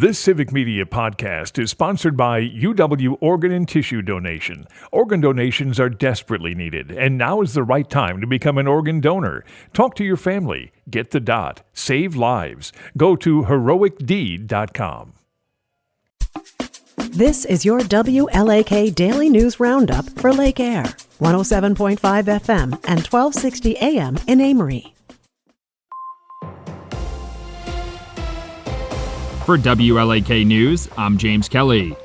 This Civic Media podcast is sponsored by UW Organ and Tissue Donation. Organ donations are desperately needed, and now is the right time to become an organ donor. Talk to your family. Get the dot. Save lives. Go to heroicdeed.com. This is your WLAK Daily News Roundup for Lake Air, 107.5 FM and 1260 AM in Amory. For WLAK News, I'm James Kelly.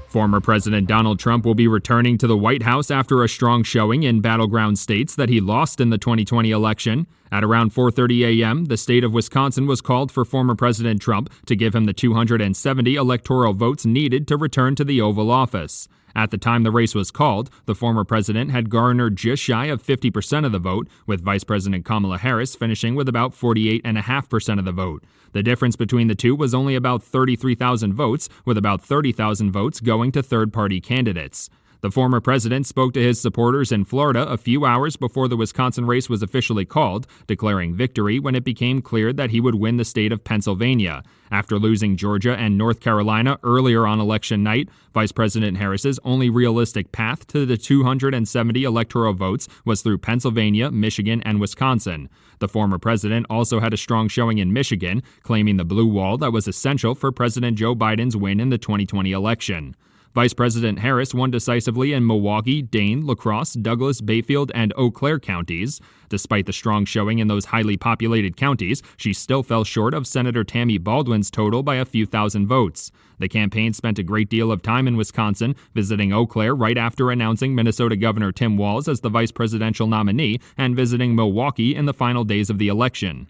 Former President Donald Trump will be returning to the White House after a strong showing in battleground states that he lost in the 2020 election. At around 4:30 a.m., the state of Wisconsin was called for former President Trump to give him the 270 electoral votes needed to return to the Oval Office. At the time the race was called, the former president had garnered just shy of 50% of the vote, with Vice President Kamala Harris finishing with about 48.5% of the vote. The difference between the two was only about 33,000 votes, with about 30,000 votes going to third-party candidates. The former president spoke to his supporters in Florida a few hours before the Wisconsin race was officially called, declaring victory when it became clear that he would win the state of Pennsylvania. After losing Georgia and North Carolina earlier on election night, Vice President Harris's only realistic path to the 270 electoral votes was through Pennsylvania, Michigan, and Wisconsin. The former president also had a strong showing in Michigan, claiming the blue wall that was essential for President Joe Biden's win in the 2020 election. Vice President Harris won decisively in Milwaukee, Dane, La Crosse, Douglas, Bayfield, and Eau Claire counties. Despite the strong showing in those highly populated counties, she still fell short of Senator Tammy Baldwin's total by a few thousand votes. The campaign spent a great deal of time in Wisconsin, visiting Eau Claire right after announcing Minnesota Governor Tim Walz as the vice presidential nominee and visiting Milwaukee in the final days of the election.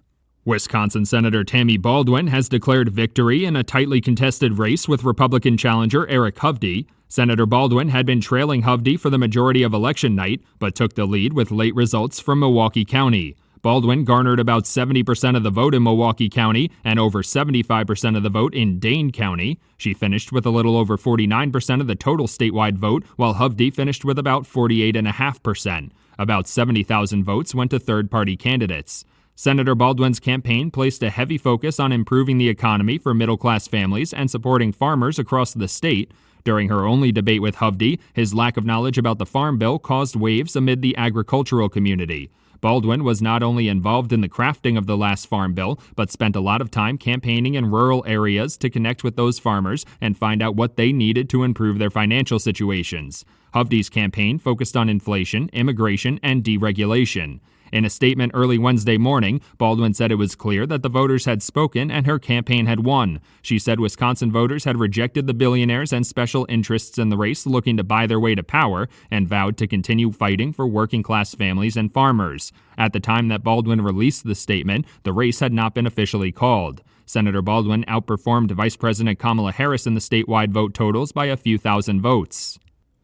Wisconsin Senator Tammy Baldwin has declared victory in a tightly contested race with Republican challenger Eric Hovde. Senator Baldwin had been trailing Hovde for the majority of election night, but took the lead with late results from Milwaukee County. Baldwin garnered about 70% of the vote in Milwaukee County and over 75% of the vote in Dane County. She finished with a little over 49% of the total statewide vote, while Hovde finished with about 48.5%. About 70,000 votes went to third-party candidates. Senator Baldwin's campaign placed a heavy focus on improving the economy for middle-class families and supporting farmers across the state. During her only debate with Hovde, his lack of knowledge about the Farm Bill caused waves amid the agricultural community. Baldwin was not only involved in the crafting of the last Farm Bill, but spent a lot of time campaigning in rural areas to connect with those farmers and find out what they needed to improve their financial situations. Hovde's campaign focused on inflation, immigration, and deregulation. In a statement early Wednesday morning, Baldwin said it was clear that the voters had spoken and her campaign had won. She said Wisconsin voters had rejected the billionaires and special interests in the race looking to buy their way to power and vowed to continue fighting for working-class families and farmers. At the time that Baldwin released the statement, the race had not been officially called. Senator Baldwin outperformed Vice President Kamala Harris in the statewide vote totals by a few thousand votes.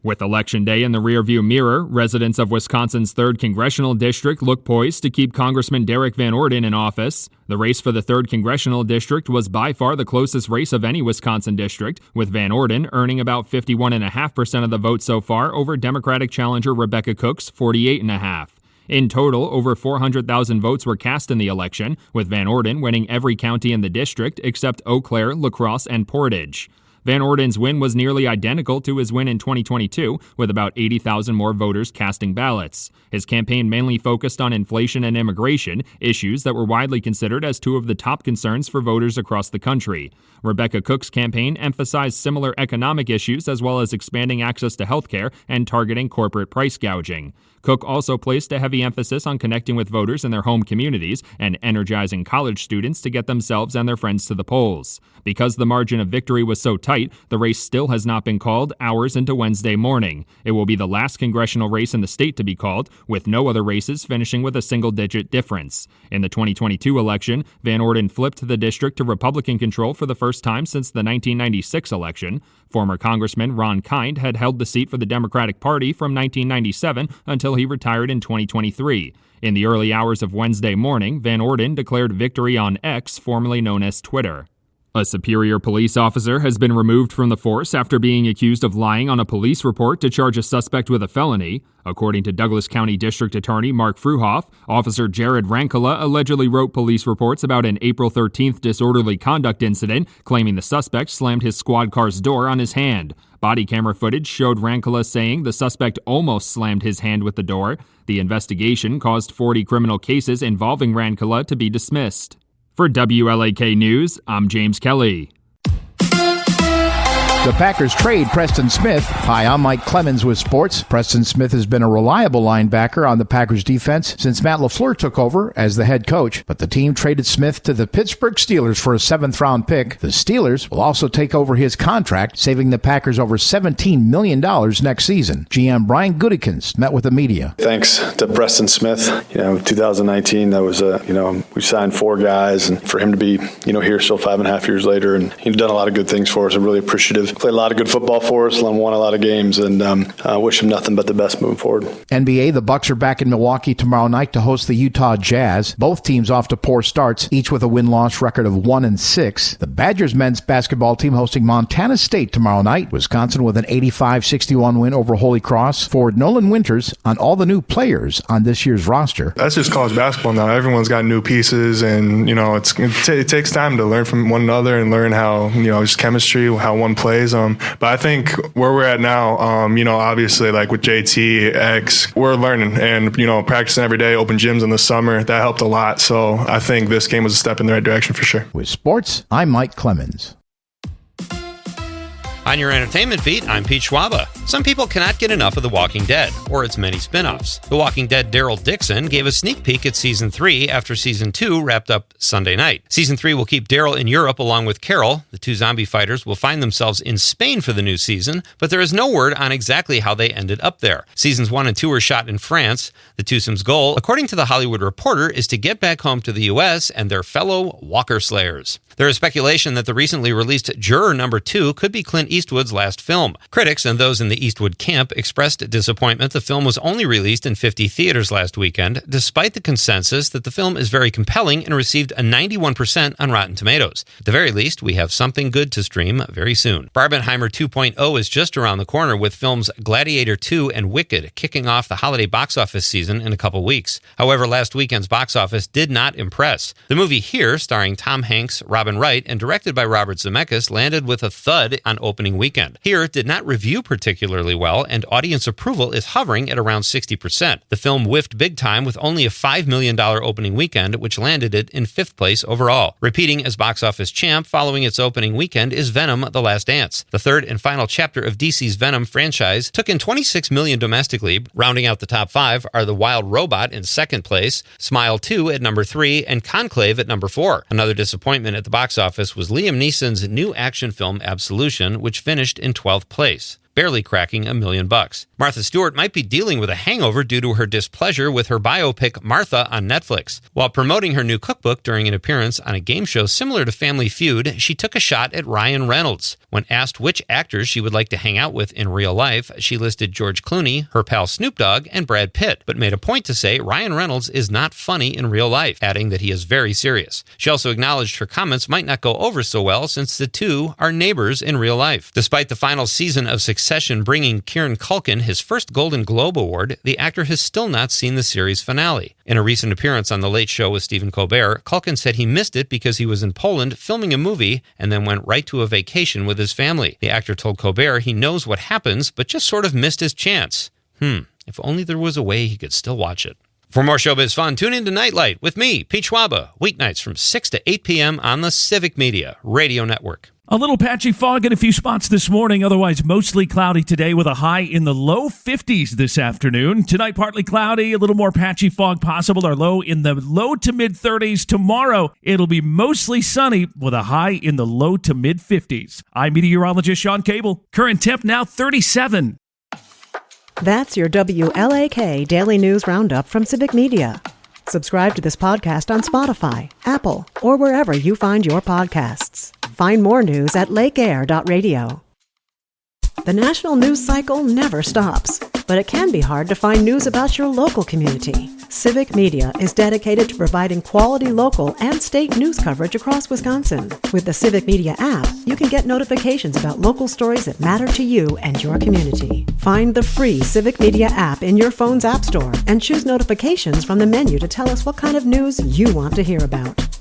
With Election Day in the rearview mirror, residents of Wisconsin's 3rd Congressional District look poised to keep Congressman Derek Van Orden in office. The race for the 3rd Congressional District was by far the closest race of any Wisconsin district, with Van Orden earning about 51.5% of the vote so far over Democratic challenger Rebecca Cook's 48.5%. In total, over 400,000 votes were cast in the election, with Van Orden winning every county in the district except Eau Claire, La Crosse, and Portage. Van Orden's win was nearly identical to his win in 2022, with about 80,000 more voters casting ballots. His campaign mainly focused on inflation and immigration, issues that were widely considered as two of the top concerns for voters across the country. Rebecca Cook's campaign emphasized similar economic issues as well as expanding access to health care and targeting corporate price gouging. Cook also placed a heavy emphasis on connecting with voters in their home communities and energizing college students to get themselves and their friends to the polls. Because the margin of victory was so tight, the race still has not been called hours into Wednesday morning. It will be the last congressional race in the state to be called, with no other races finishing with a single-digit difference. In the 2022 election, Van Orden flipped the district to Republican control for the first time since the 1996 election. Former Congressman Ron Kind had held the seat for the Democratic Party from 1997 until he retired in 2023. In the early hours of Wednesday morning, Van Orden declared victory on X, formerly known as Twitter. A Superior police officer has been removed from the force after being accused of lying on a police report to charge a suspect with a felony. According to Douglas County District Attorney Mark Fruhoff, Officer Jared Rankala allegedly wrote police reports about an April 13th disorderly conduct incident, claiming the suspect slammed his squad car's door on his hand. Body camera footage showed Rankala saying the suspect almost slammed his hand with the door. The investigation caused 40 criminal cases involving Rankala to be dismissed. For WLAK News, I'm James Kelly. The Packers trade Preston Smith. Hi, I'm Mike Clemens with sports. Preston Smith has been a reliable linebacker on the Packers defense since Matt LaFleur took over as the head coach. But the team traded Smith to the Pittsburgh Steelers for a 7th-round pick. The Steelers will also take over his contract, saving the Packers over $17 million next season. GM Brian Gutekunst met with the media. Thanks to Preston Smith. 2019, that was we signed 4 guys, and for him to be, here still 5.5 years later, and he's done a lot of good things for us. I'm really appreciative. Played a lot of good football for us, won a lot of games, and I wish him nothing but the best moving forward. NBA, the Bucks are back in Milwaukee tomorrow night to host the Utah Jazz. Both teams off to poor starts, each with a win-loss record of 1-6. The Badgers men's basketball team hosting Montana State tomorrow night. Wisconsin with an 85-61 win over Holy Cross. Forward Nolan Winters on all the new players on this year's roster. That's just college basketball now. Everyone's got new pieces, and it takes time to learn from one another and learn how just chemistry, how one plays. But I think where we're at now, obviously like with JT, X, we're learning and, practicing every day, open gyms in the summer. That helped a lot. So I think this game was a step in the right direction for sure. With sports, I'm Mike Clemens. On your entertainment beat, I'm Pete Schwaba. Some people cannot get enough of The Walking Dead, or its many spin-offs. The Walking Dead Daryl Dixon gave a sneak peek at Season 3 after Season 2 wrapped up Sunday night. Season 3 will keep Daryl in Europe along with Carol. The 2 zombie fighters will find themselves in Spain for the new season, but there is no word on exactly how they ended up there. Seasons 1 and 2 were shot in France. The twosomes' goal, according to The Hollywood Reporter, is to get back home to the U.S. and their fellow Walker Slayers. There is speculation that the recently released Juror No. 2 could be Clint Eastwood's last film. Critics and those in the Eastwood camp expressed disappointment the film was only released in 50 theaters last weekend, despite the consensus that the film is very compelling and received a 91% on Rotten Tomatoes. At the very least, we have something good to stream very soon. Barbenheimer 2.0 is just around the corner, with films Gladiator 2 and Wicked kicking off the holiday box office season in a couple weeks. However, last weekend's box office did not impress. The movie Here, starring Tom Hanks, Robin Wright, and directed by Robert Zemeckis, landed with a thud on opening weekend. Here did not review particularly well, and audience approval is hovering at around 60%. The film whiffed big time with only a $5 million opening weekend, which landed it in 5th place overall. Repeating as box office champ following its opening weekend is Venom: The Last Dance. The 3rd and final chapter of DC's Venom franchise took in $26 million domestically. Rounding out the top 5 are The Wild Robot in 2nd place, Smile 2 at number 3, and Conclave at number 4. Another disappointment at the box office was Liam Neeson's new action film Absolution, which finished in 12th place, barely cracking $1 million. Martha Stewart might be dealing with a hangover due to her displeasure with her biopic Martha on Netflix. While promoting her new cookbook during an appearance on a game show similar to Family Feud, she took a shot at Ryan Reynolds. When asked which actors she would like to hang out with in real life, she listed George Clooney, her pal Snoop Dogg, and Brad Pitt, but made a point to say Ryan Reynolds is not funny in real life, adding that he is very serious. She also acknowledged her comments might not go over so well since the two are neighbors in real life. Despite the final season of Succession bringing Kieran Culkin his first Golden Globe Award, the actor has still not seen the series finale. In a recent appearance on The Late Show with Stephen Colbert, Culkin said he missed it because he was in Poland filming a movie and then went right to a vacation with his family. The actor told Colbert he knows what happens, but just sort of missed his chance. If only there was a way he could still watch it. For more showbiz fun, tune in to Nightlight with me, Pete Schwaba, weeknights from 6 to 8 p.m. on the Civic Media Radio Network. A little patchy fog in a few spots this morning, otherwise mostly cloudy today with a high in the low 50s this afternoon. Tonight, partly cloudy, a little more patchy fog possible, our low in the low to mid 30s. Tomorrow, it'll be mostly sunny with a high in the low to mid 50s. I'm meteorologist Sean Cable. Current temp now 37. That's your WLAK Daily News Roundup from Civic Media. Subscribe to this podcast on Spotify, Apple, or wherever you find your podcasts. Find more news at lakeair.radio. The national news cycle never stops, but but it can be hard to find news about your local community. Civic Media is dedicated to providing quality local and state news coverage across Wisconsin. With the Civic Media app, you can get notifications about local stories that matter to you and your community. Find the free Civic Media app in your phone's app store and choose notifications from the menu to tell us what kind of news you want to hear about.